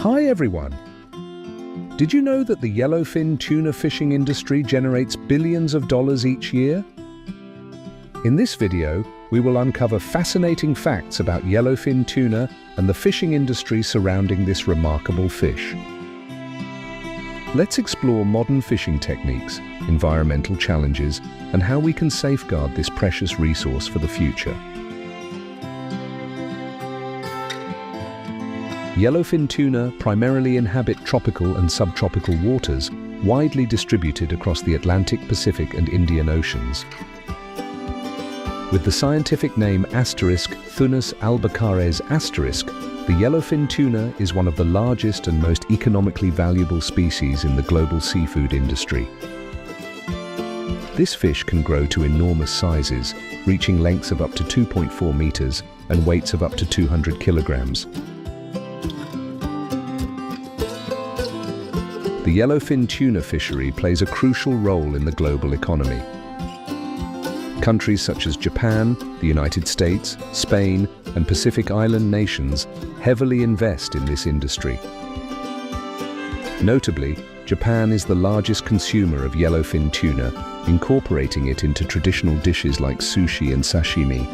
Hi everyone! Did you know that the yellowfin tuna fishing industry generates billions of dollars each year? In this video, we will uncover fascinating facts about yellowfin tuna and the fishing industry surrounding this remarkable fish. Let's explore modern fishing techniques, environmental challenges, and how we can safeguard this precious resource for the future. Yellowfin tuna primarily inhabit tropical and subtropical waters, widely distributed across the Atlantic, Pacific, and Indian Oceans. With the scientific name Thunus albicares the yellowfin tuna is one of the largest and most economically valuable species in the global seafood industry. This fish can grow to enormous sizes, reaching lengths of up to 2.4 meters and weights of up to 200 kilograms. The yellowfin tuna fishery plays a crucial role in the global economy. Countries such as Japan, the United States, Spain, and Pacific Island nations heavily invest in this industry. Notably, Japan is the largest consumer of yellowfin tuna, incorporating it into traditional dishes like sushi and sashimi.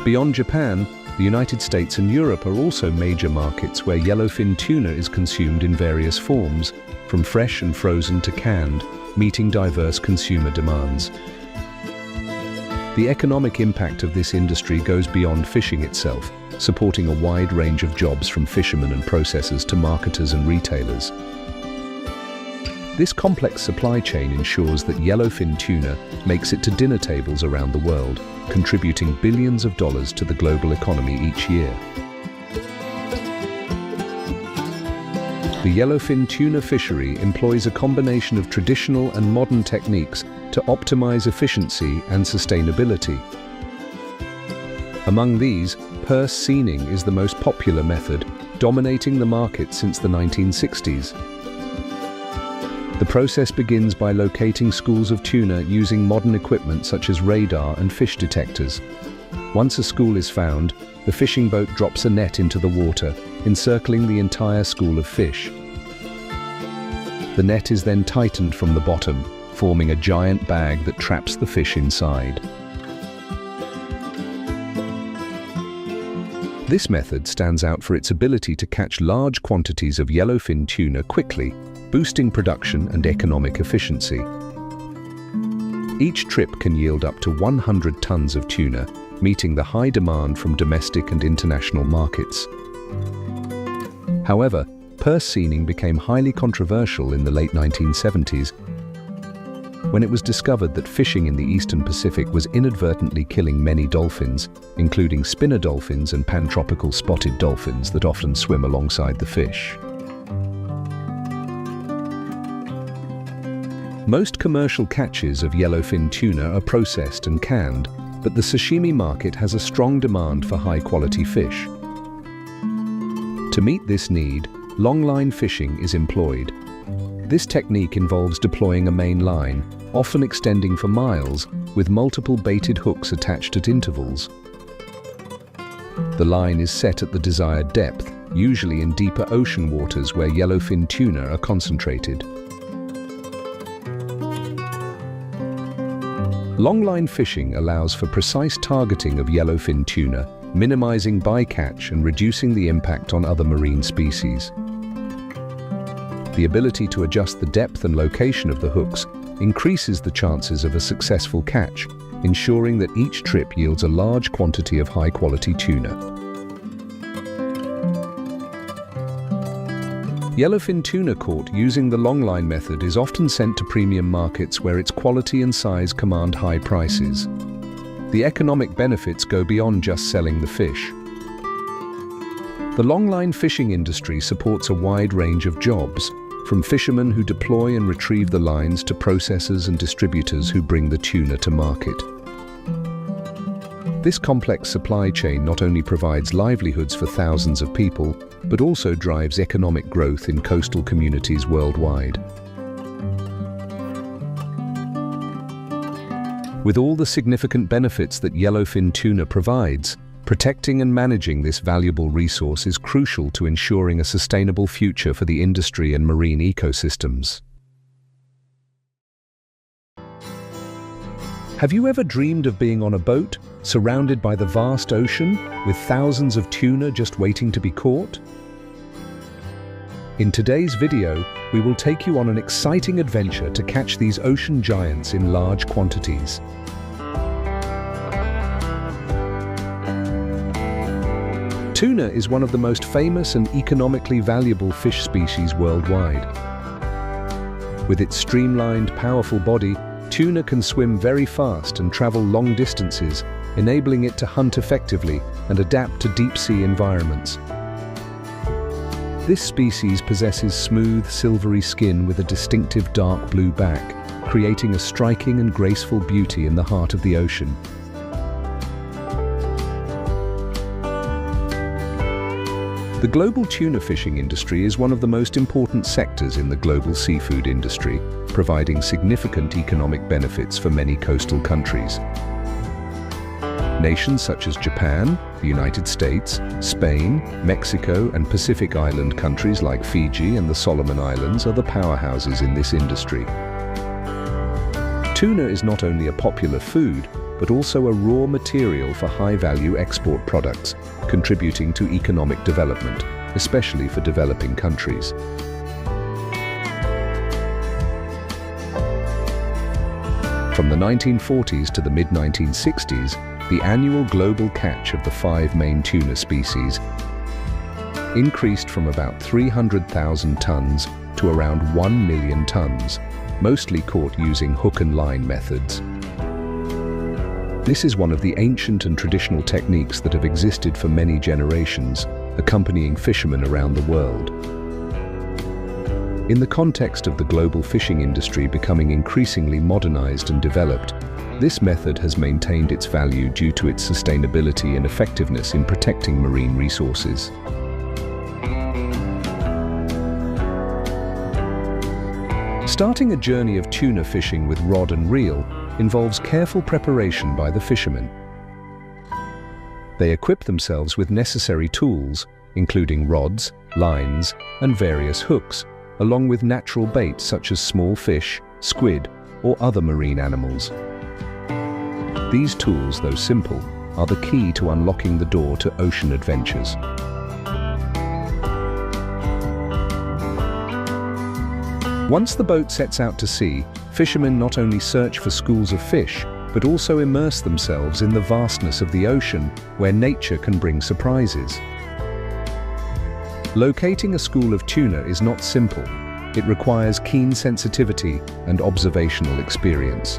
Beyond Japan, the United States and Europe are also major markets where yellowfin tuna is consumed in various forms, from fresh and frozen to canned, meeting diverse consumer demands. The economic impact of this industry goes beyond fishing itself, supporting a wide range of jobs from fishermen and processors to marketers and retailers. This complex supply chain ensures that yellowfin tuna makes it to dinner tables around the world, contributing billions of dollars to the global economy each year. The yellowfin tuna fishery employs a combination of traditional and modern techniques to optimize efficiency and sustainability. Among these, purse seining is the most popular method, dominating the market since the 1960s. The process begins by locating schools of tuna using modern equipment such as radar and fish detectors. Once a school is found, the fishing boat drops a net into the water, encircling the entire school of fish. The net is then tightened from the bottom, forming a giant bag that traps the fish inside. This method stands out for its ability to catch large quantities of yellowfin tuna quickly, boosting production and economic efficiency. Each trip can yield up to 100 tons of tuna, meeting the high demand from domestic and international markets. However, purse seining became highly controversial in the late 1970s when it was discovered that fishing in the Eastern Pacific was inadvertently killing many dolphins, including spinner dolphins and pantropical spotted dolphins that often swim alongside the fish. Most commercial catches of yellowfin tuna are processed and canned, but the sashimi market has a strong demand for high-quality fish. To meet this need, longline fishing is employed. This technique involves deploying a main line, often extending for miles, with multiple baited hooks attached at intervals. The line is set at the desired depth, usually in deeper ocean waters where yellowfin tuna are concentrated. Longline fishing allows for precise targeting of yellowfin tuna, minimizing bycatch and reducing the impact on other marine species. The ability to adjust the depth and location of the hooks increases the chances of a successful catch, ensuring that each trip yields a large quantity of high-quality tuna. Yellowfin tuna caught using the longline method is often sent to premium markets where its quality and size command high prices. The economic benefits go beyond just selling the fish. The longline fishing industry supports a wide range of jobs, from fishermen who deploy and retrieve the lines to processors and distributors who bring the tuna to market. This complex supply chain not only provides livelihoods for thousands of people, but also drives economic growth in coastal communities worldwide. With all the significant benefits that yellowfin tuna provides, Protecting and managing this valuable resource is crucial to ensuring a sustainable future for the industry and marine ecosystems. Have you ever dreamed of being on a boat, surrounded by the vast ocean, with thousands of tuna just waiting to be caught? In today's video, we will take you on an exciting adventure to catch these ocean giants in large quantities. Tuna is one of the most famous and economically valuable fish species worldwide. With its streamlined, powerful body, tuna can swim very fast and travel long distances, enabling it to hunt effectively and adapt to deep-sea environments. This species possesses smooth, silvery skin with a distinctive dark blue back, creating a striking and graceful beauty in the heart of the ocean. The global tuna fishing industry is one of the most important sectors in the global seafood industry, providing significant economic benefits for many coastal countries. Nations such as Japan, the United States, Spain, Mexico, and Pacific Island countries like Fiji and the Solomon Islands are the powerhouses in this industry. Tuna is not only a popular food, but also a raw material for high-value export products, contributing to economic development, especially for developing countries. From the 1940s to the mid-1960s, the annual global catch of the 5 main tuna species increased from about 300,000 tons to around 1 million tons, mostly caught using hook and line methods. This is one of the ancient and traditional techniques that have existed for many generations, accompanying fishermen around the world. In the context of the global fishing industry becoming increasingly modernized and developed, this method has maintained its value due to its sustainability and effectiveness in protecting marine resources. Starting a journey of tuna fishing with rod and reel involves careful preparation by the fishermen. They equip themselves with necessary tools, including rods, lines, and various hooks, along with natural bait such as small fish, squid, or other marine animals. These tools, though simple, are the key to unlocking the door to ocean adventures. Once the boat sets out to sea, fishermen not only search for schools of fish, but also immerse themselves in the vastness of the ocean, where nature can bring surprises. Locating a school of tuna is not simple. It requires keen sensitivity and observational experience.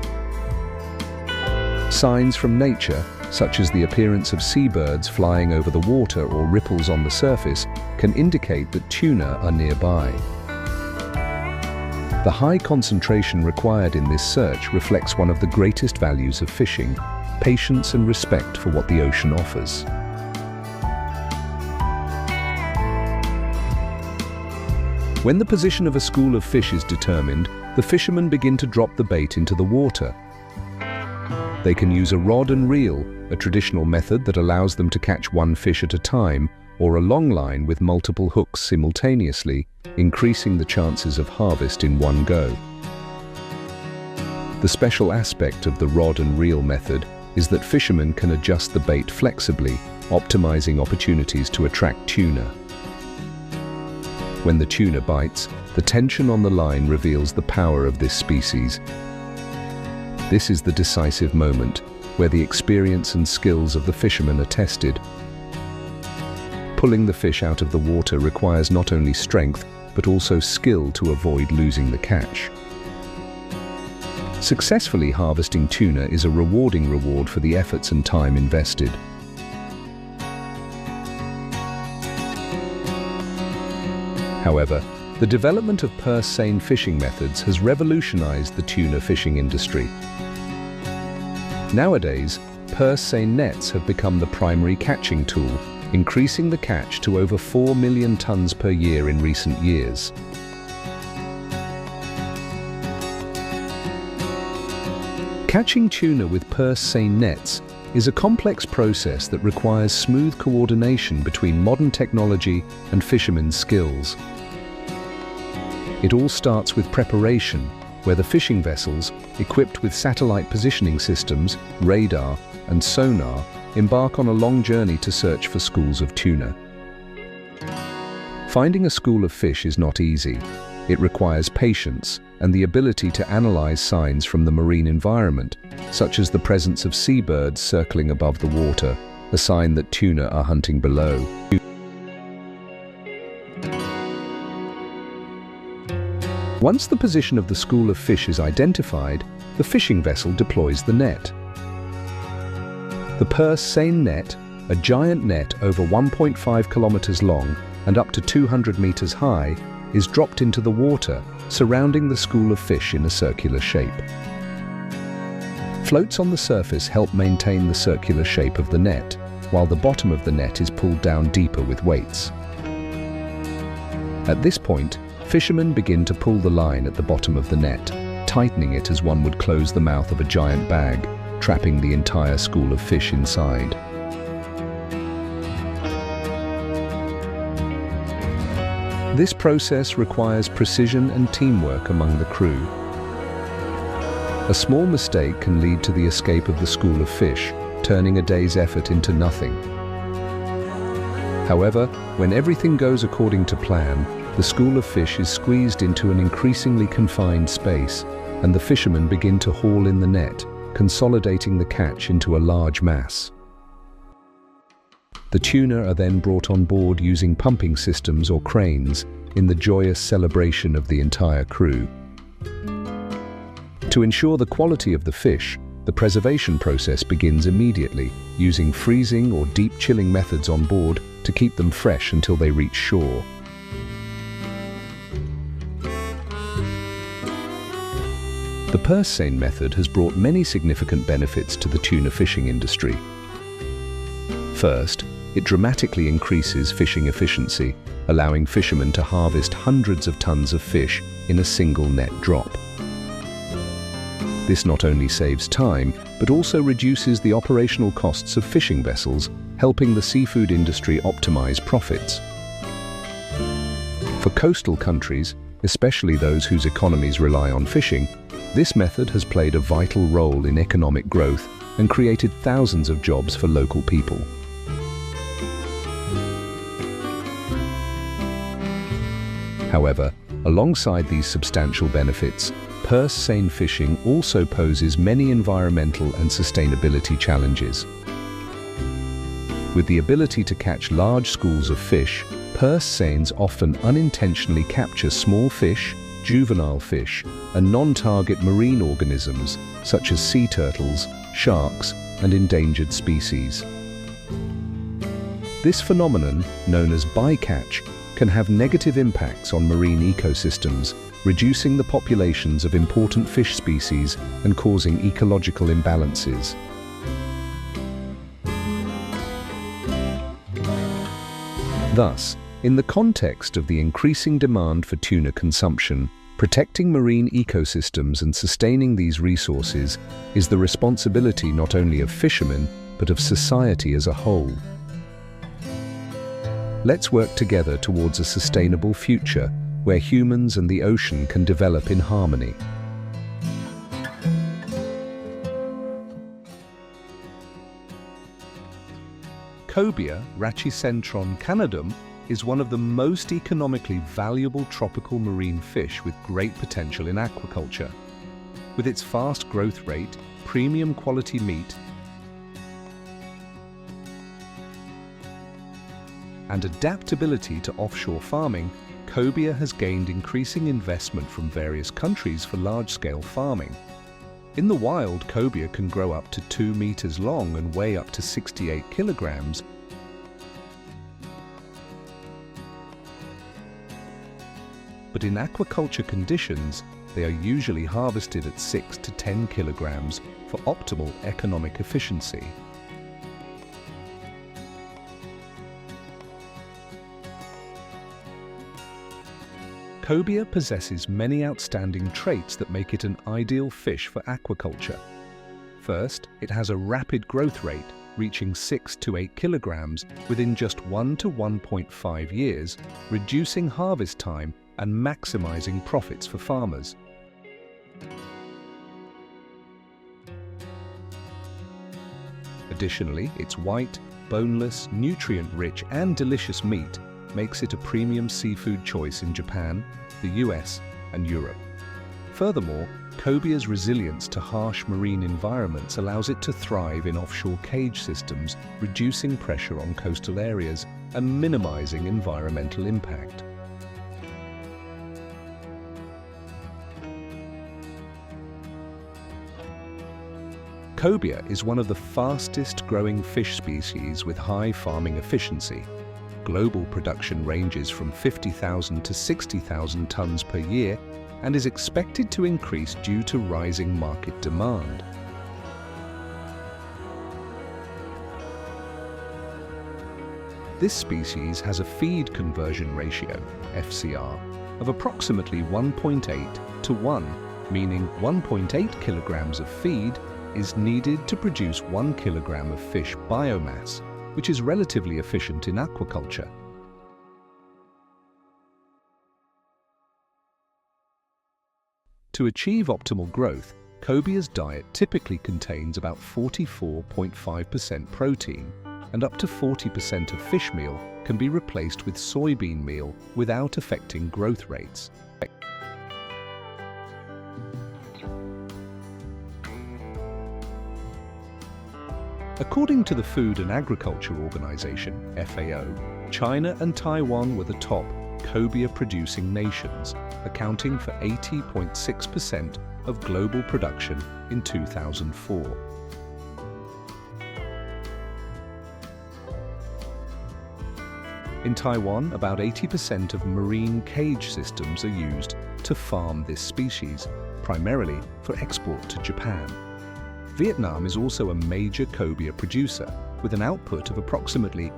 Signs from nature, such as the appearance of seabirds flying over the water or ripples on the surface, can indicate that tuna are nearby. The high concentration required in this search reflects one of the greatest values of fishing: patience and respect for what the ocean offers. When the position of a school of fish is determined, the fishermen begin to drop the bait into the water. They can use a rod and reel, a traditional method that allows them to catch one fish at a time, or a long line with multiple hooks simultaneously, increasing the chances of harvest in one go. The special aspect of the rod and reel method is that fishermen can adjust the bait flexibly, optimizing opportunities to attract tuna. When the tuna bites, the tension on the line reveals the power of this species. This is the decisive moment, where the experience and skills of the fishermen are tested. Pulling the fish out of the water requires not only strength, but also skill to avoid losing the catch. Successfully harvesting tuna is a rewarding reward for the efforts and time invested. However, the development of purse seine fishing methods has revolutionized the tuna fishing industry. Nowadays, purse seine nets have become the primary catching tool, increasing the catch to over 4 million tons per year in recent years. Catching tuna with purse seine nets is a complex process that requires smooth coordination between modern technology and fishermen's skills. It all starts with preparation, where the fishing vessels, equipped with satellite positioning systems, radar, and sonar, embark on a long journey to search for schools of tuna. Finding a school of fish is not easy. It requires patience and the ability to analyze signs from the marine environment, such as the presence of seabirds circling above the water, a sign that tuna are hunting below. Once the position of the school of fish is identified, the fishing vessel deploys the net. The purse seine net, a giant net over 1.5 kilometers long and up to 200 meters high, is dropped into the water, surrounding the school of fish in a circular shape. Floats on the surface help maintain the circular shape of the net, while the bottom of the net is pulled down deeper with weights. At this point, fishermen begin to pull the line at the bottom of the net, tightening it as one would close the mouth of a giant bag, trapping the entire school of fish inside. This process requires precision and teamwork among the crew. A small mistake can lead to the escape of the school of fish, turning a day's effort into nothing. However, when everything goes according to plan, the school of fish is squeezed into an increasingly confined space, and the fishermen begin to haul in the net, consolidating the catch into a large mass. The tuna are then brought on board using pumping systems or cranes in the joyous celebration of the entire crew. To ensure the quality of the fish, the preservation process begins immediately, using freezing or deep chilling methods on board to keep them fresh until they reach shore. The purse seine method has brought many significant benefits to the tuna fishing industry. First, it dramatically increases fishing efficiency, allowing fishermen to harvest hundreds of tons of fish in a single net drop. This not only saves time, but also reduces the operational costs of fishing vessels, helping the seafood industry optimize profits. For coastal countries, especially those whose economies rely on fishing, this method has played a vital role in economic growth and created thousands of jobs for local people. However, alongside these substantial benefits, purse seine fishing also poses many environmental and sustainability challenges. With the ability to catch large schools of fish, purse seines often unintentionally capture small fish, juvenile fish, and non-target marine organisms such as sea turtles, sharks, and endangered species. This phenomenon, known as bycatch, can have negative impacts on marine ecosystems, reducing the populations of important fish species and causing ecological imbalances. Thus, in the context of the increasing demand for tuna consumption, protecting marine ecosystems and sustaining these resources is the responsibility not only of fishermen, but of society as a whole. Let's work together towards a sustainable future where humans and the ocean can develop in harmony. Cobia rachicentron canadum is one of the most economically valuable tropical marine fish with great potential in aquaculture. With its fast growth rate, premium quality meat, and adaptability to offshore farming, cobia has gained increasing investment from various countries for large-scale farming. In the wild, cobia can grow up to 2 meters long and weigh up to 68 kilograms. But in aquaculture conditions, they are usually harvested at 6 to 10 kilograms for optimal economic efficiency. Cobia possesses many outstanding traits that make it an ideal fish for aquaculture. First, it has a rapid growth rate, reaching 6 to 8 kilograms within just 1 to 1.5 years, reducing harvest time and maximizing profits for farmers. Additionally, its white, boneless, nutrient-rich and delicious meat makes it a premium seafood choice in Japan, the US and Europe. Furthermore, cobia's resilience to harsh marine environments allows it to thrive in offshore cage systems, reducing pressure on coastal areas and minimizing environmental impact. Cobia is one of the fastest growing fish species with high farming efficiency. Global production ranges from 50,000 to 60,000 tons per year and is expected to increase due to rising market demand. This species has a feed conversion ratio, FCR, of approximately 1.8 to 1, meaning 1.8 kilograms of feed is needed to produce 1 kilogram of fish biomass, which is relatively efficient in aquaculture. To achieve optimal growth, cobia's diet typically contains about 44.5% protein, and up to 40% of fish meal can be replaced with soybean meal without affecting growth rates. According to the Food and Agriculture Organization, FAO, China and Taiwan were the top cobia-producing nations, accounting for 80.6% of global production in 2004. In Taiwan, about 80% of marine cage systems are used to farm this species, primarily for export to Japan. Vietnam is also a major cobia producer, with an output of approximately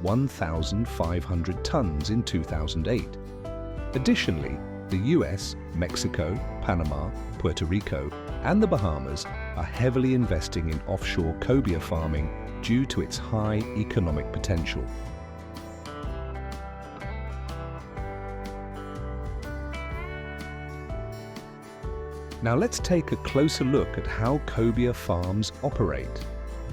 1,500 tons in 2008. Additionally, the US, Mexico, Panama, Puerto Rico, and the Bahamas are heavily investing in offshore cobia farming due to its high economic potential. Now let's take a closer look at how cobia farms operate.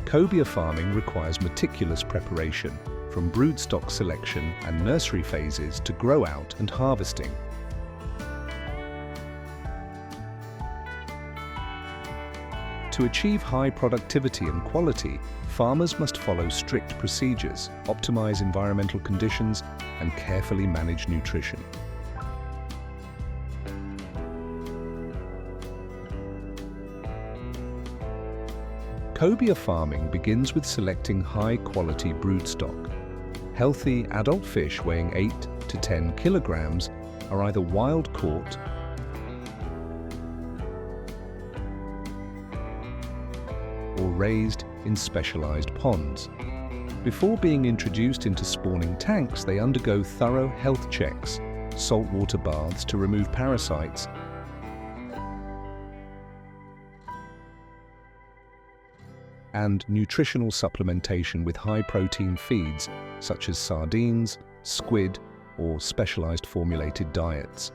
Cobia farming requires meticulous preparation, from broodstock selection and nursery phases to grow out and harvesting. To achieve high productivity and quality, farmers must follow strict procedures, optimize environmental conditions, and carefully manage nutrition. Cobia farming begins with selecting high-quality broodstock. Healthy adult fish weighing 8 to 10 kilograms are either wild-caught or raised in specialized ponds. Before being introduced into spawning tanks, they undergo thorough health checks, saltwater baths to remove parasites, and nutritional supplementation with high-protein feeds such as sardines, squid, or specialized formulated diets.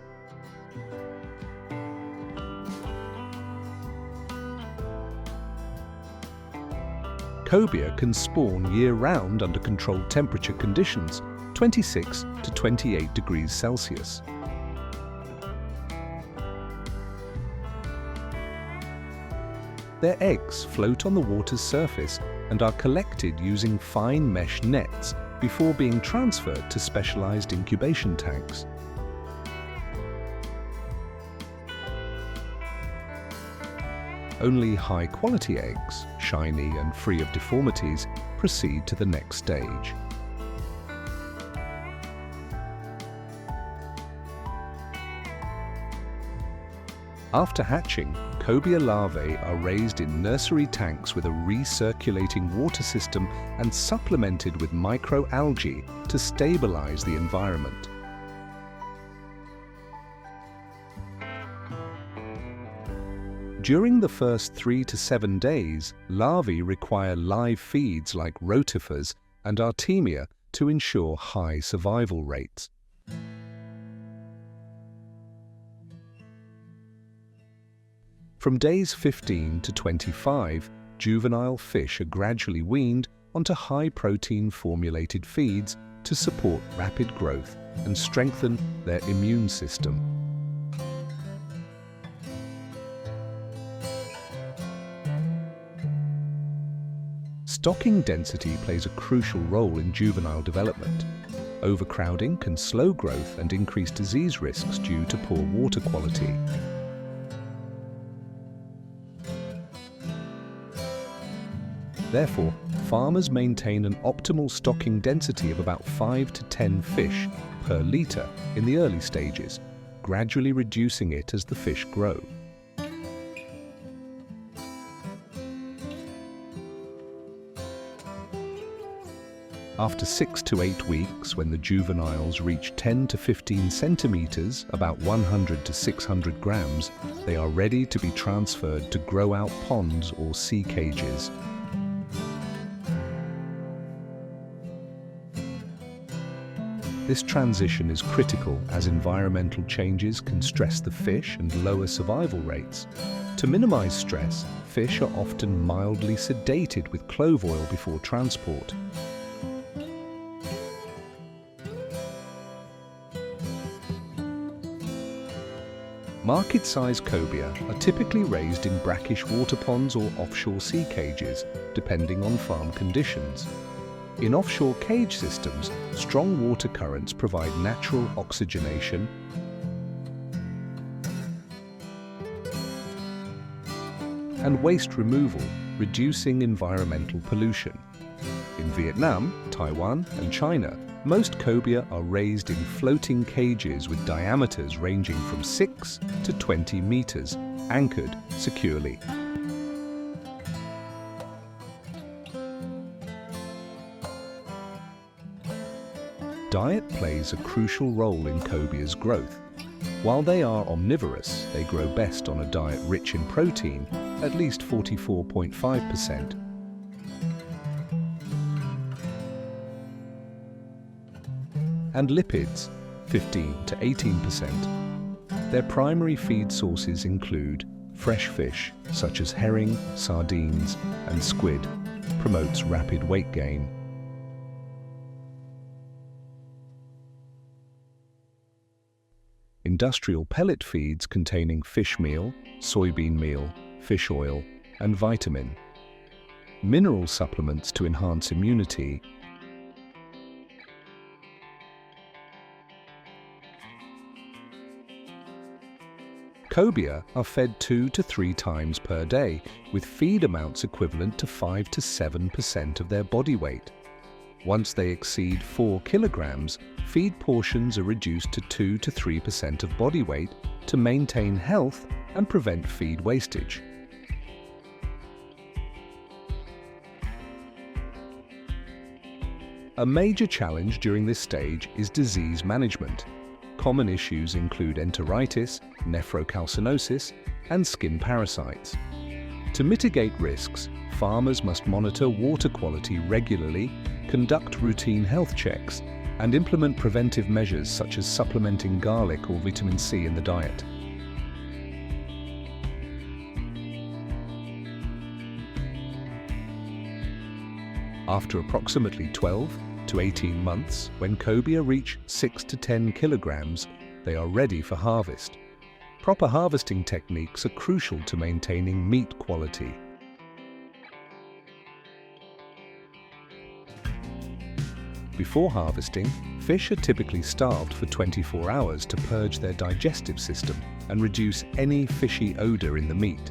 Cobia can spawn year-round under controlled temperature conditions, 26 to 28 degrees Celsius. Their eggs float on the water's surface and are collected using fine mesh nets before being transferred to specialized incubation tanks. Only high-quality eggs, shiny and free of deformities, proceed to the next stage. After hatching, cobia larvae are raised in nursery tanks with a recirculating water system and supplemented with microalgae to stabilize the environment. During the first 3 to 7 days, larvae require live feeds like rotifers and artemia to ensure high survival rates. From days 15 to 25, juvenile fish are gradually weaned onto high-protein formulated feeds to support rapid growth and strengthen their immune system. Stocking density plays a crucial role in juvenile development. Overcrowding can slow growth and increase disease risks due to poor water quality. Therefore, farmers maintain an optimal stocking density of about 5 to 10 fish per litre in the early stages, gradually reducing it as the fish grow. After 6 to 8 weeks, when the juveniles reach 10 to 15 centimetres, about 100 to 600 grams, they are ready to be transferred to grow-out ponds or sea cages. This transition is critical as environmental changes can stress the fish and lower survival rates. To minimize stress, fish are often mildly sedated with clove oil before transport. Market-sized cobia are typically raised in brackish water ponds or offshore sea cages, depending on farm conditions. In offshore cage systems, strong water currents provide natural oxygenation and waste removal, reducing environmental pollution. In Vietnam, Taiwan and China, most cobia are raised in floating cages with diameters ranging from 6 to 20 meters, anchored securely. Diet plays a crucial role in cobia's growth. While they are omnivorous, they grow best on a diet rich in protein, at least 44.5%. And lipids, 15 to 18%. Their primary feed sources include fresh fish, such as herring, sardines, and squid, promotes rapid weight gain. Industrial pellet feeds containing fish meal, soybean meal, fish oil, and vitamin. Mineral supplements to enhance immunity. Cobia are fed 2 to 3 times per day, with feed amounts equivalent to 5 to 7% of their body weight. Once they exceed 4 kilograms, feed portions are reduced to 2 to 3% of body weight to maintain health and prevent feed wastage. A major challenge during this stage is disease management. Common issues include enteritis, nephrocalcinosis, and skin parasites. To mitigate risks, farmers must monitor water quality regularly, conduct routine health checks, and implement preventive measures such as supplementing garlic or vitamin C in the diet. After approximately 12 to 18 months, when cobia reach 6 to 10 kilograms, they are ready for harvest. Proper harvesting techniques are crucial to maintaining meat quality. Before harvesting, fish are typically starved for 24 hours to purge their digestive system and reduce any fishy odor in the meat.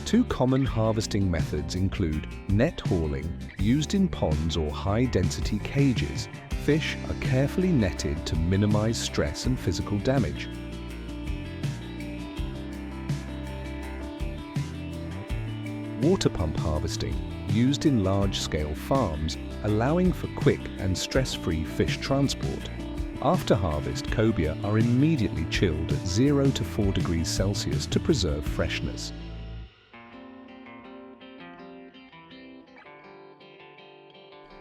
Two common harvesting methods include net hauling, used in ponds or high-density cages. Fish are carefully netted to minimize stress and physical damage. Water pump harvesting, used in large-scale farms, allowing for quick and stress-free fish transport. After harvest, cobia are immediately chilled at 0 to 4 degrees Celsius to preserve freshness.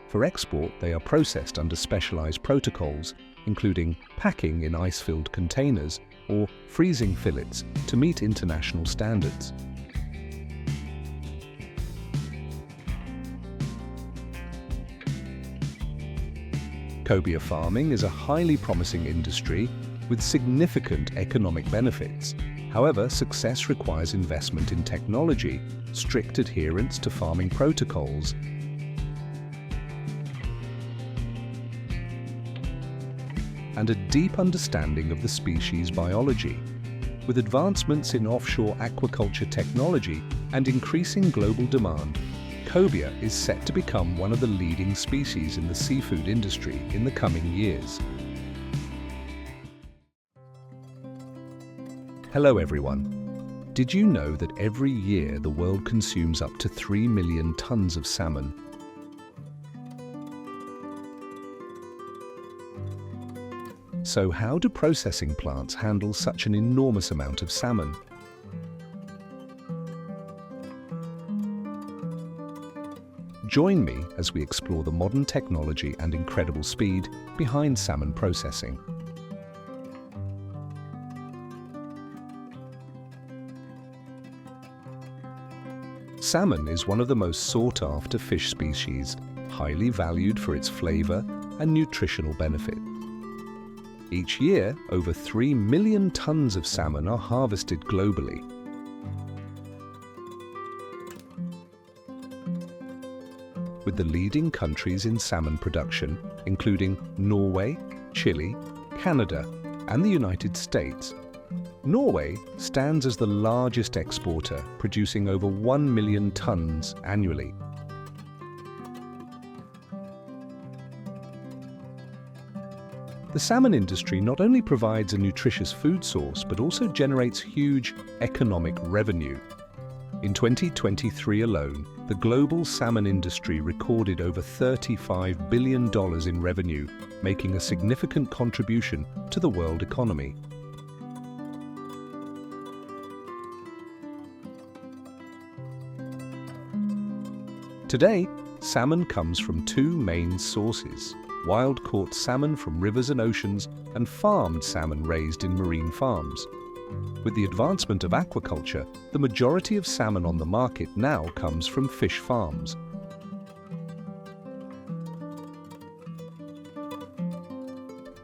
For export, they are processed under specialized protocols, including packing in ice-filled containers or freezing fillets to meet international standards. Cobia farming is a highly promising industry with significant economic benefits. However, success requires investment in technology, strict adherence to farming protocols, and a deep understanding of the species biology. With advancements in offshore aquaculture technology and increasing global demand, cobia is set to become one of the leading species in the seafood industry in the coming years. Hello everyone. Did you know that every year the world consumes up to 3 million tons of salmon? So how do processing plants handle such an enormous amount of salmon? Join me as we explore the modern technology and incredible speed behind salmon processing. Salmon is one of the most sought-after fish species, highly valued for its flavor and nutritional benefit. Each year, over 3 million tons of salmon are harvested globally. With the leading countries in salmon production, including Norway, Chile, Canada, and the United States. Norway stands as the largest exporter, producing over 1 million tons annually. The salmon industry not only provides a nutritious food source, but also generates huge economic revenue. In 2023 alone, the global salmon industry recorded over $35 billion in revenue, making a significant contribution to the world economy. Today, salmon comes from two main sources: wild-caught salmon from rivers and oceans, and farmed salmon raised in marine farms. With the advancement of aquaculture, the majority of salmon on the market now comes from fish farms.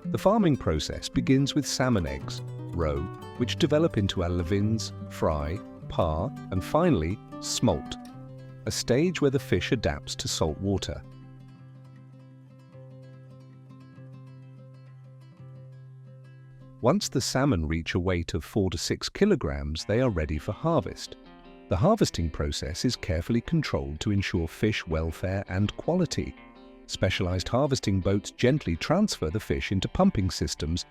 The farming process begins with salmon eggs, roe, which develop into alevins, fry, parr, and finally, smolt, a stage where the fish adapts to salt water. Once the salmon reach a weight of 4 to 6 kilograms, they are ready for harvest. The harvesting process is carefully controlled to ensure fish welfare and quality. Specialized harvesting boats gently transfer the fish into pumping systems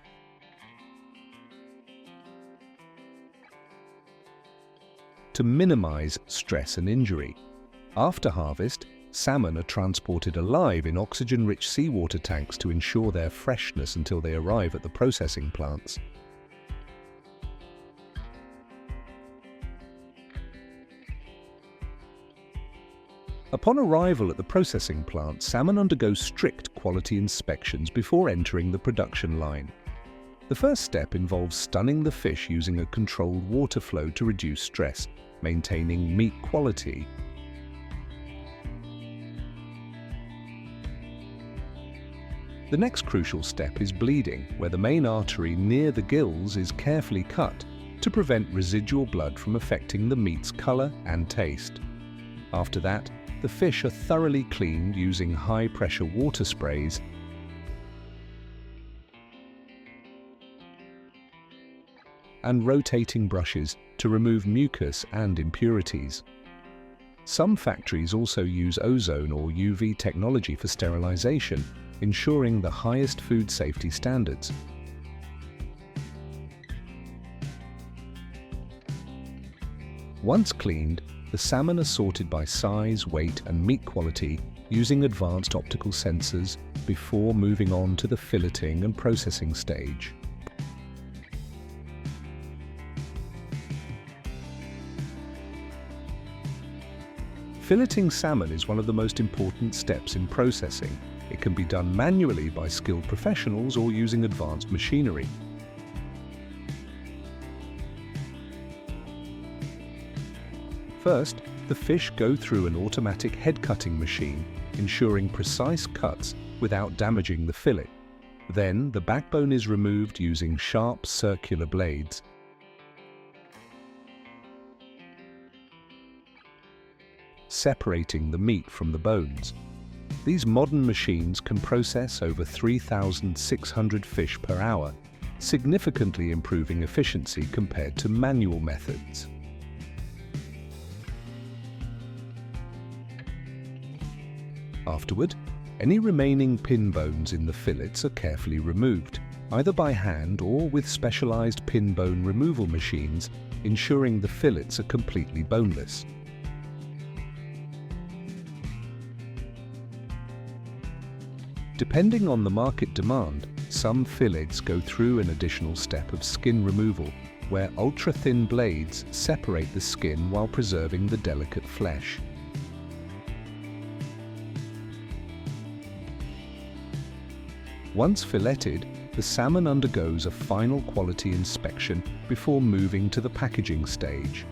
to minimize stress and injury. After harvest, salmon are transported alive in oxygen-rich seawater tanks to ensure their freshness until they arrive at the processing plants. Upon arrival at the processing plant, salmon undergo strict quality inspections before entering the production line. The first step involves stunning the fish using a controlled water flow to reduce stress, maintaining meat quality. The next crucial step is bleeding, where the main artery near the gills is carefully cut to prevent residual blood from affecting the meat's color and taste. After that, the fish are thoroughly cleaned using high-pressure water sprays and rotating brushes to remove mucus and impurities. Some factories also use ozone or UV technology for sterilization, ensuring the highest food safety standards. Once cleaned, the salmon are sorted by size, weight, and meat quality using advanced optical sensors, before moving on to the filleting and processing stage. Filleting salmon is one of the most important steps in processing. It can be done manually by skilled professionals or using advanced machinery. First, the fish go through an automatic head cutting machine, ensuring precise cuts without damaging the fillet. Then, the backbone is removed using sharp circular blades. Separating the meat from the bones. These modern machines can process over 3,600 fish per hour, significantly improving efficiency compared to manual methods. Afterward, any remaining pin bones in the fillets are carefully removed, either by hand or with specialized pin bone removal machines, ensuring the fillets are completely boneless. Depending on the market demand, some fillets go through an additional step of skin removal, where ultra-thin blades separate the skin while preserving the delicate flesh. Once filleted, the salmon undergoes a final quality inspection before moving to the packaging stage.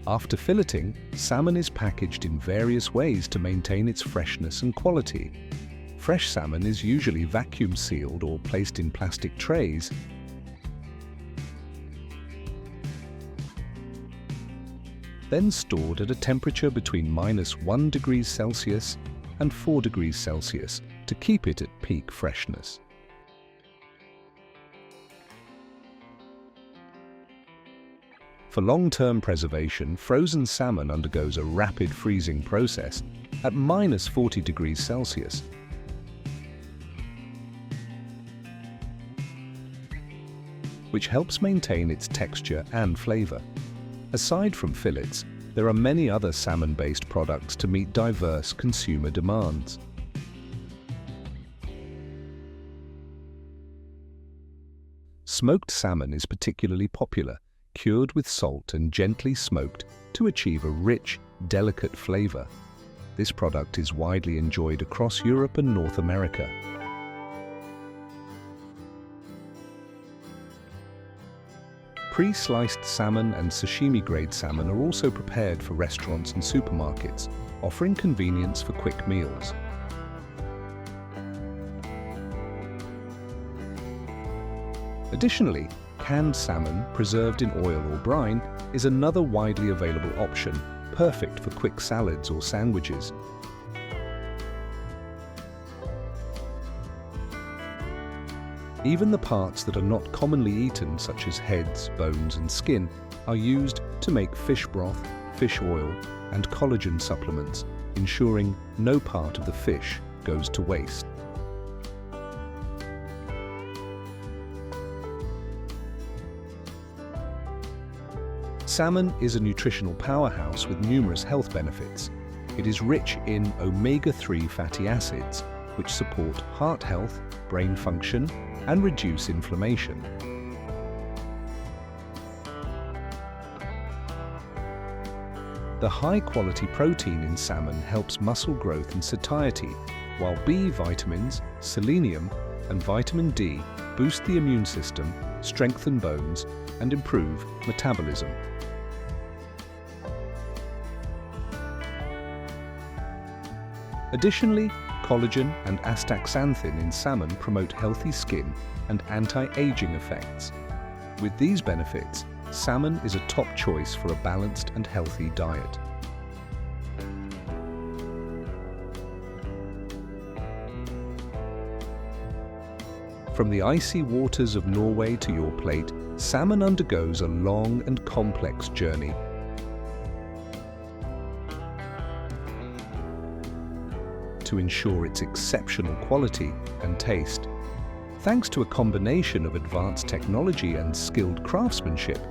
After filleting, salmon is packaged in various ways to maintain its freshness and quality. Fresh salmon is usually vacuum sealed or placed in plastic trays. Then stored at a temperature between -1 degrees Celsius and 4 degrees Celsius to keep it at peak freshness. For long-term preservation, frozen salmon undergoes a rapid freezing process at -40 degrees Celsius. Which helps maintain its texture and flavor. Aside from fillets, there are many other salmon-based products to meet diverse consumer demands. Smoked salmon is particularly popular, cured with salt and gently smoked to achieve a rich, delicate flavor. This product is widely enjoyed across Europe and North America. Pre-sliced salmon and sashimi-grade salmon are also prepared for restaurants and supermarkets, offering convenience for quick meals. Additionally, canned salmon, preserved in oil or brine, is another widely available option, perfect for quick salads or sandwiches. Even the parts that are not commonly eaten, such as heads, bones, and skin, are used to make fish broth, fish oil, and collagen supplements, ensuring no part of the fish goes to waste. Salmon is a nutritional powerhouse with numerous health benefits. It is rich in omega-3 fatty acids, which support heart health, brain function, and reduce inflammation. The high-quality protein in salmon helps muscle growth and satiety, while B vitamins, selenium, and vitamin D boost the immune system, strengthen bones, and improve metabolism. Additionally, collagen and astaxanthin in salmon promote healthy skin and anti-aging effects. With these benefits, salmon is a top choice for a balanced and healthy diet. From the icy waters of Norway to your plate, salmon undergoes a long and complex journey. To ensure its exceptional quality and taste. Thanks to a combination of advanced technology and skilled craftsmanship,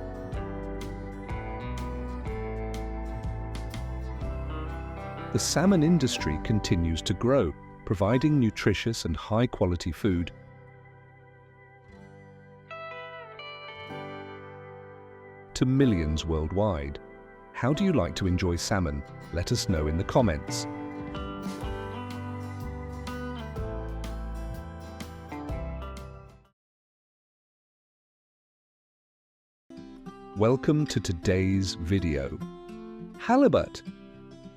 the salmon industry continues to grow, providing nutritious and high-quality food to millions worldwide. How do you like to enjoy salmon? Let us know in the comments. Welcome to today's video. Halibut,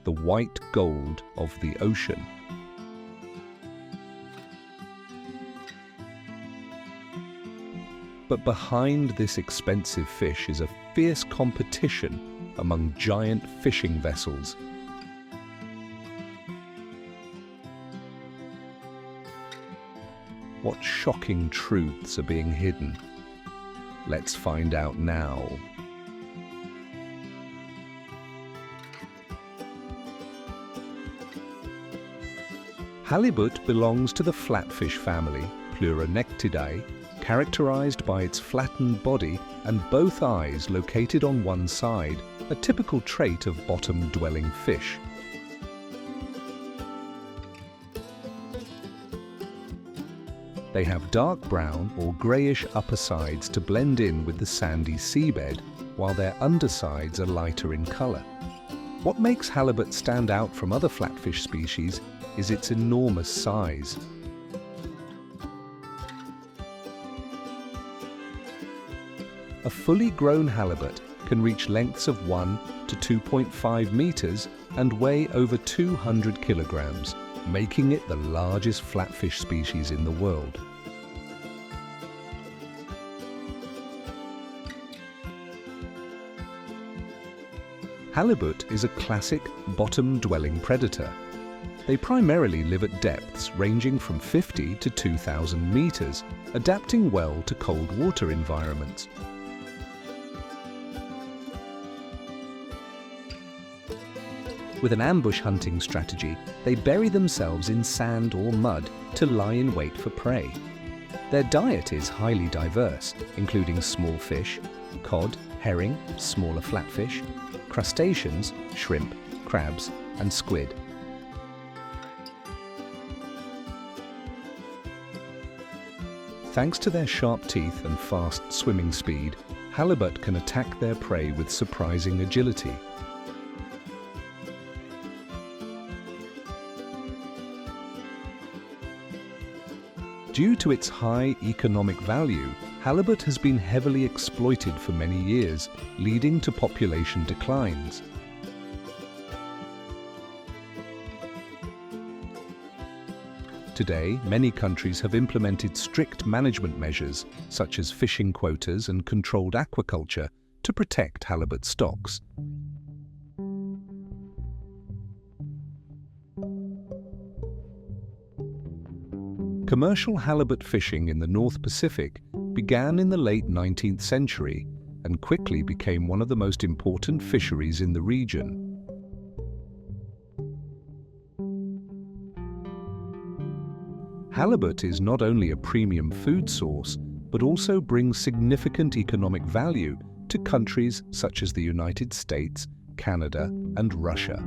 the white gold of the ocean. But behind this expensive fish is a fierce competition among giant fishing vessels. What shocking truths are being hidden? Let's find out now. Halibut belongs to the flatfish family, Pleuronectidae, characterized by its flattened body and both eyes located on one side, a typical trait of bottom-dwelling fish. They have dark brown or greyish upper sides to blend in with the sandy seabed, while their undersides are lighter in colour. What makes halibut stand out from other flatfish species is its enormous size. A fully grown halibut can reach lengths of 1 to 2.5 meters and weigh over 200 kilograms, making it the largest flatfish species in the world. Halibut is a classic bottom-dwelling predator. They primarily live at depths ranging from 50 to 2,000 meters, adapting well to cold water environments. With an ambush hunting strategy, they bury themselves in sand or mud to lie in wait for prey. Their diet is highly diverse, including small fish, cod, herring, smaller flatfish, crustaceans, shrimp, crabs, and squid. Thanks to their sharp teeth and fast swimming speed, halibut can attack their prey with surprising agility. Due to its high economic value, halibut has been heavily exploited for many years, leading to population declines. Today, many countries have implemented strict management measures, such as fishing quotas and controlled aquaculture, to protect halibut stocks. Commercial halibut fishing in the North Pacific began in the late 19th century and quickly became one of the most important fisheries in the region. Halibut is not only a premium food source, but also brings significant economic value to countries such as the United States, Canada, and Russia.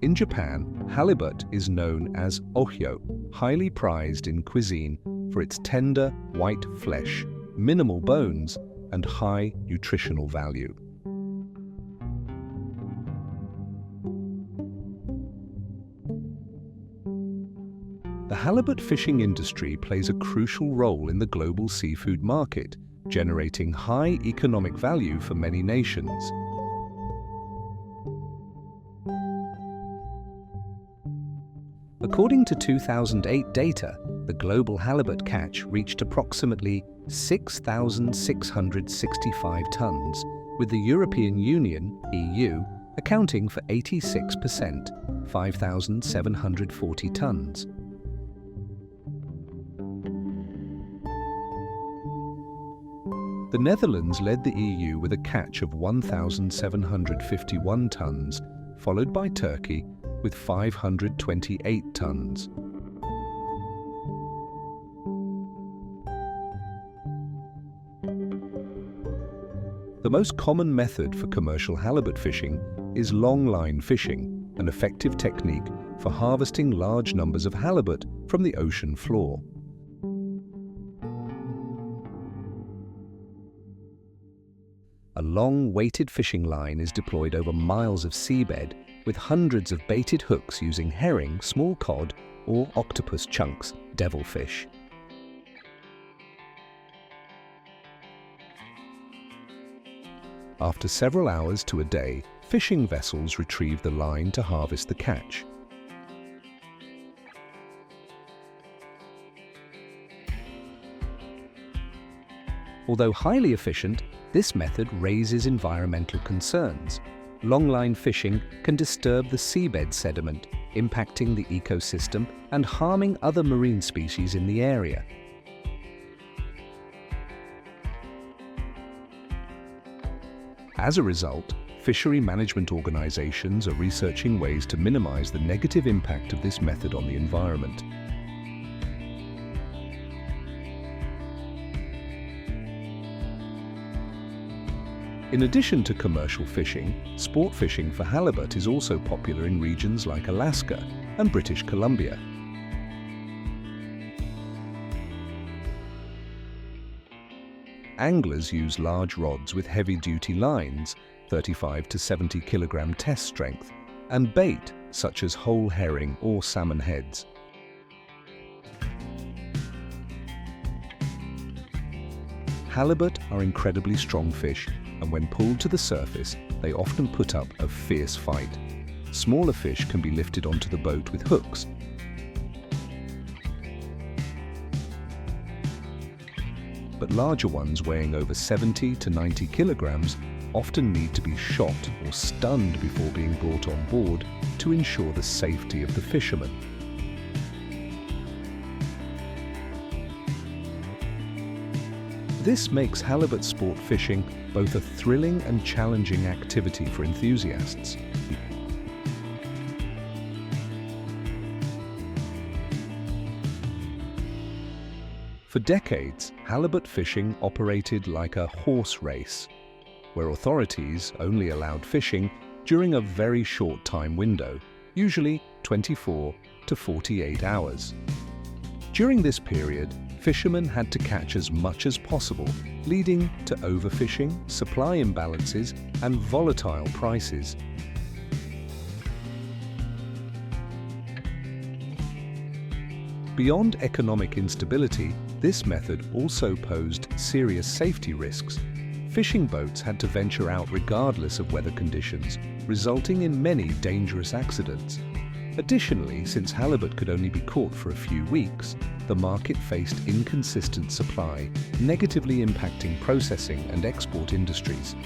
In Japan, halibut is known as ohyo, highly prized in cuisine for its tender, white flesh, minimal bones, and high nutritional value. The halibut fishing industry plays a crucial role in the global seafood market, generating high economic value for many nations. According to 2008 data, the global halibut catch reached approximately 6,665 tons, with the European Union, EU, accounting for 86%, 5,740 tons. The Netherlands led the EU with a catch of 1,751 tons, followed by Turkey with 528 tons. The The most common method for commercial halibut fishing is long-line fishing, an effective technique for harvesting large numbers of halibut from the ocean floor. A long, weighted fishing line is deployed over miles of seabed with hundreds of baited hooks using herring, small cod, or octopus chunks, devilfish. After several hours to a day, fishing vessels retrieve the line to harvest the catch. Although highly efficient, this method raises environmental concerns. Longline fishing can disturb the seabed sediment, impacting the ecosystem and harming other marine species in the area. As a result, fishery management organizations are researching ways to minimize the negative impact of this method on the environment. In addition to commercial fishing, sport fishing for halibut is also popular in regions like Alaska and British Columbia. Anglers use large rods with heavy-duty lines, 35 to 70 kilogram test strength, and bait such as whole herring or salmon heads. Halibut are incredibly strong fish, and when pulled to the surface, they often put up a fierce fight. Smaller fish can be lifted onto the boat with hooks, but larger ones weighing over 70 to 90 kilograms often need to be shot or stunned before being brought on board to ensure the safety of the fishermen. This makes halibut sport fishing both a thrilling and challenging activity for enthusiasts. For decades, halibut fishing operated like a horse race, where authorities only allowed fishing during a very short time window, usually 24 to 48 hours. During this period, fishermen had to catch as much as possible, leading to overfishing, supply imbalances, and volatile prices. Beyond economic instability, this method also posed serious safety risks. Fishing boats had to venture out regardless of weather conditions, resulting in many dangerous accidents. Additionally, since halibut could only be caught for a few weeks, the market faced inconsistent supply, negatively impacting processing and export industries.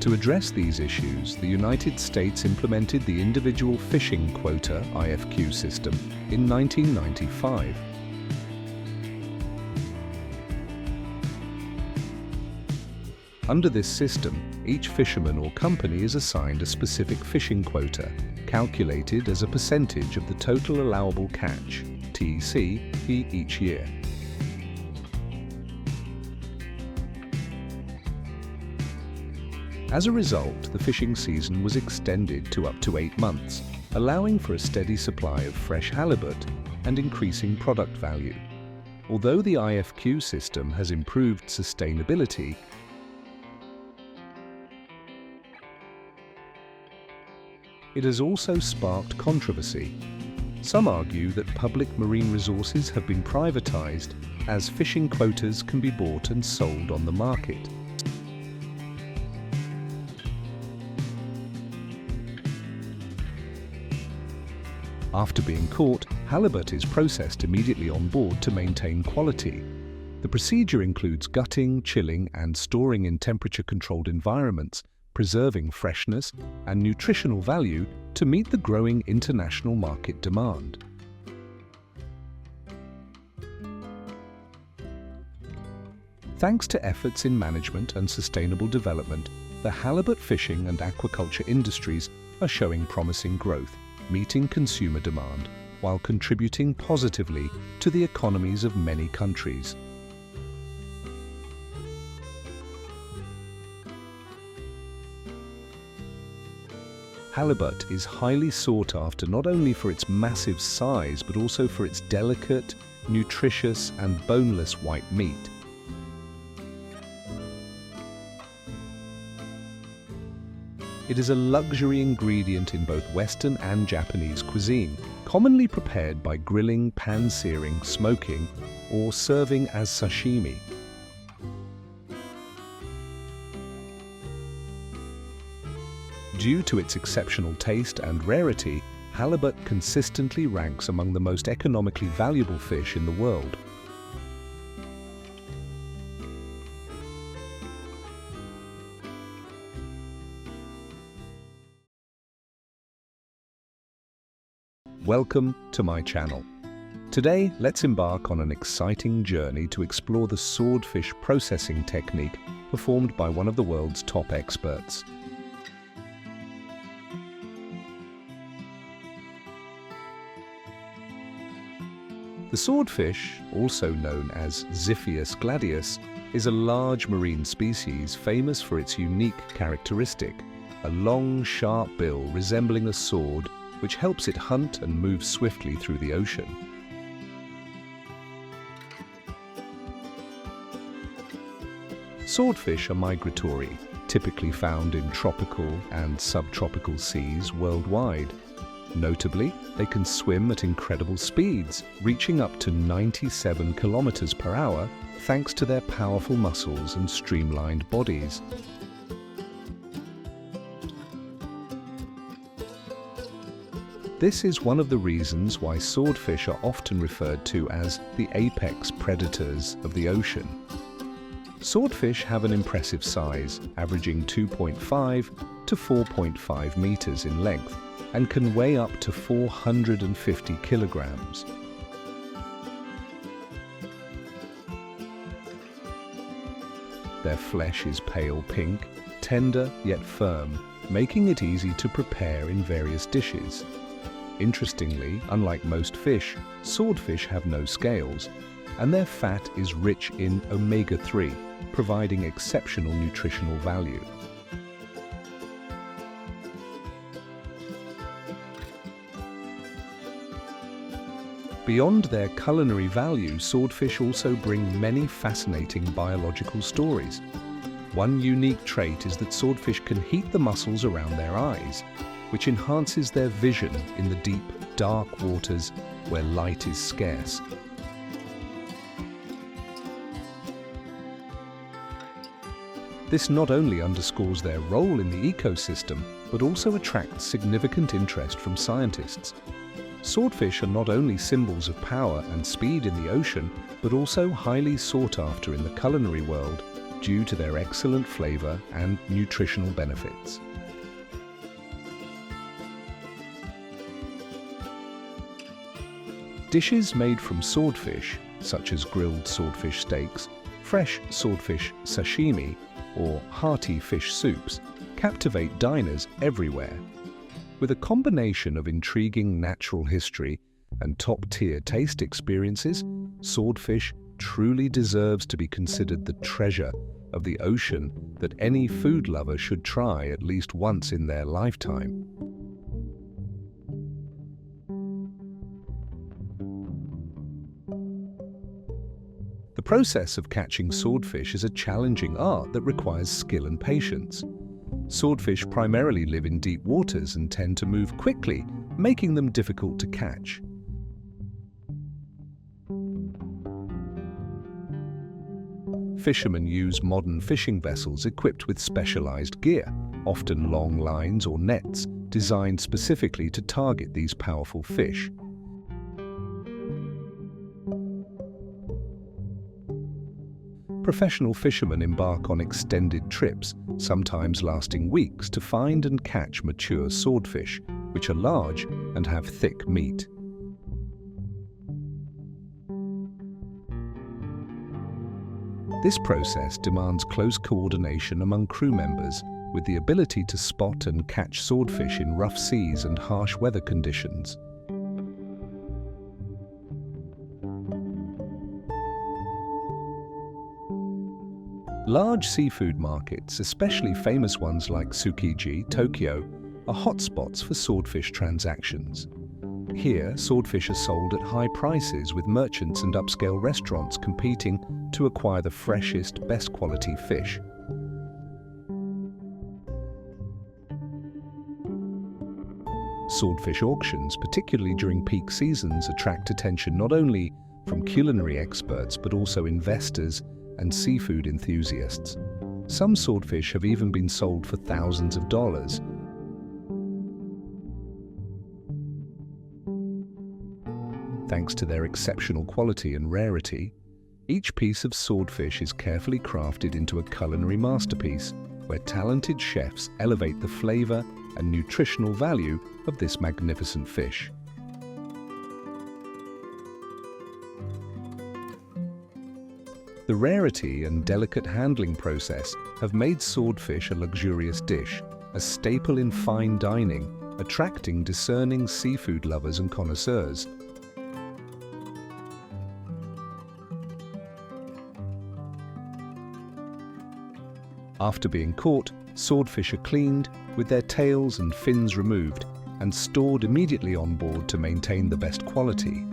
To address these issues, the United States implemented the Individual Fishing Quota (IFQ) system in 1995. Under this system, each fisherman or company is assigned a specific fishing quota, calculated as a percentage of the total allowable catch (TC) each year. As a result, the fishing season was extended to up to 8 months, allowing for a steady supply of fresh halibut and increasing product value. Although the IFQ system has improved sustainability, it has also sparked controversy. Some argue that public marine resources have been privatized, as fishing quotas can be bought and sold on the market. After being caught, halibut is processed immediately on board to maintain quality. The procedure includes gutting, chilling, and storing in temperature-controlled environments, preserving freshness and nutritional value to meet the growing international market demand. Thanks to efforts in management and sustainable development, the halibut fishing and aquaculture industries are showing promising growth, meeting consumer demand while contributing positively to the economies of many countries. Halibut is highly sought after not only for its massive size but also for its delicate, nutritious and boneless white meat. It is a luxury ingredient in both Western and Japanese cuisine, commonly prepared by grilling, pan-searing, smoking, or serving as sashimi. Due to its exceptional taste and rarity, halibut consistently ranks among the most economically valuable fish in the world. Welcome to my channel. Today, let's embark on an exciting journey to explore the swordfish processing technique performed by one of the world's top experts. The swordfish, also known as Xiphias gladius, is a large marine species famous for its unique characteristic, a long, sharp bill resembling a sword which helps it hunt and move swiftly through the ocean. Swordfish are migratory, typically found in tropical and subtropical seas worldwide. Notably, they can swim at incredible speeds, reaching up to 97 kilometers per hour, thanks to their powerful muscles and streamlined bodies. This is one of the reasons why swordfish are often referred to as the apex predators of the ocean. Swordfish have an impressive size, averaging 2.5 to 4.5 meters in length, and can weigh up to 450 kilograms. Their flesh is pale pink, tender yet firm, making it easy to prepare in various dishes. Interestingly, unlike most fish, swordfish have no scales, and their fat is rich in omega-3, providing exceptional nutritional value. Beyond their culinary value, swordfish also bring many fascinating biological stories. One unique trait is that swordfish can heat the muscles around their eyes, which enhances their vision in the deep, dark waters where light is scarce. This not only underscores their role in the ecosystem, but also attracts significant interest from scientists. Swordfish are not only symbols of power and speed in the ocean, but also highly sought after in the culinary world due to their excellent flavor and nutritional benefits. Dishes made from swordfish, such as grilled swordfish steaks, fresh swordfish sashimi, or hearty fish soups, captivate diners everywhere. With a combination of intriguing natural history and top-tier taste experiences, swordfish truly deserves to be considered the treasure of the ocean that any food lover should try at least once in their lifetime. The process of catching swordfish is a challenging art that requires skill and patience. Swordfish primarily live in deep waters and tend to move quickly, making them difficult to catch. Fishermen use modern fishing vessels equipped with specialized gear, often long lines or nets, designed specifically to target these powerful fish. Professional fishermen embark on extended trips, sometimes lasting weeks, to find and catch mature swordfish, which are large and have thick meat. This process demands close coordination among crew members, with the ability to spot and catch swordfish in rough seas and harsh weather conditions. Large seafood markets, especially famous ones like Tsukiji, Tokyo, are hotspots for swordfish transactions. Here, swordfish are sold at high prices, with merchants and upscale restaurants competing to acquire the freshest, best quality fish. Swordfish auctions, particularly during peak seasons, attract attention not only from culinary experts but also investors and seafood enthusiasts. Some swordfish have even been sold for thousands of dollars. Thanks to their exceptional quality and rarity, each piece of swordfish is carefully crafted into a culinary masterpiece where talented chefs elevate the flavor and nutritional value of this magnificent fish. The rarity and delicate handling process have made swordfish a luxurious dish, a staple in fine dining, attracting discerning seafood lovers and connoisseurs. After being caught, swordfish are cleaned, with their tails and fins removed, and stored immediately on board to maintain the best quality.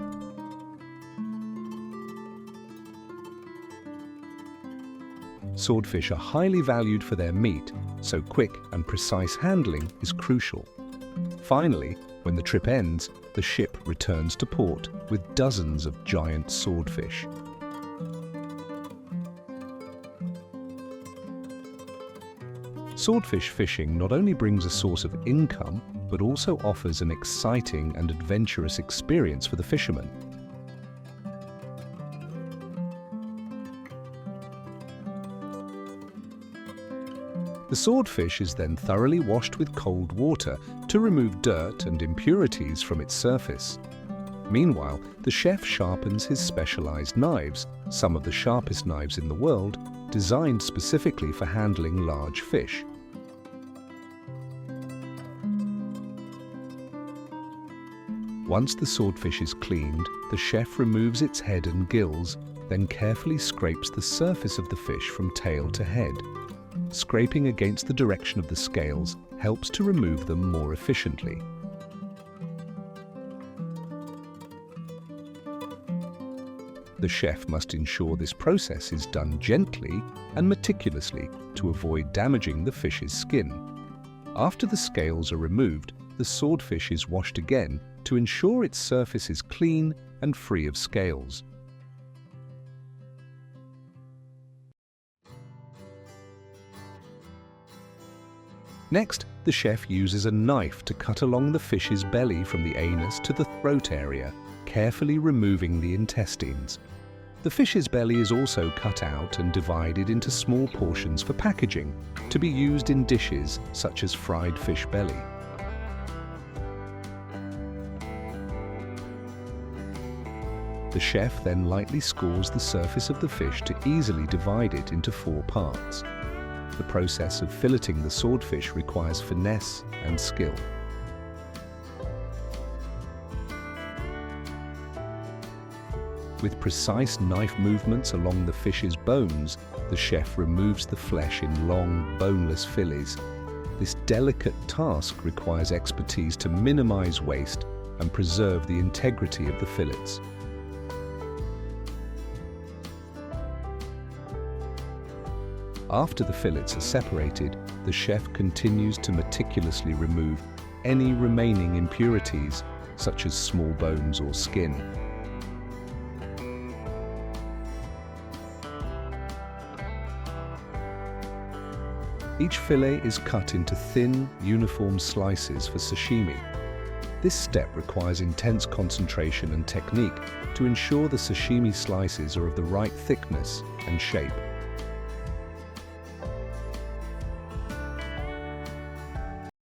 Swordfish are highly valued for their meat, so quick and precise handling is crucial. Finally, when the trip ends, the ship returns to port with dozens of giant swordfish. Swordfish fishing not only brings a source of income, but also offers an exciting and adventurous experience for the fishermen. The swordfish is then thoroughly washed with cold water to remove dirt and impurities from its surface. Meanwhile, the chef sharpens his specialized knives, some of the sharpest knives in the world, designed specifically for handling large fish. Once the swordfish is cleaned, the chef removes its head and gills, then carefully scrapes the surface of the fish from tail to head. Scraping against the direction of the scales helps to remove them more efficiently. The chef must ensure this process is done gently and meticulously to avoid damaging the fish's skin. After the scales are removed, the swordfish is washed again to ensure its surface is clean and free of scales. Next, the chef uses a knife to cut along the fish's belly from the anus to the throat area, carefully removing the intestines. The fish's belly is also cut out and divided into small portions for packaging, to be used in dishes such as fried fish belly. The chef then lightly scores the surface of the fish to easily divide it into 4 parts. The process of filleting the swordfish requires finesse and skill. With precise knife movements along the fish's bones, the chef removes the flesh in long, boneless fillets. This delicate task requires expertise to minimize waste and preserve the integrity of the fillets. After the fillets are separated, the chef continues to meticulously remove any remaining impurities, such as small bones or skin. Each fillet is cut into thin, uniform slices for sashimi. This step requires intense concentration and technique to ensure the sashimi slices are of the right thickness and shape.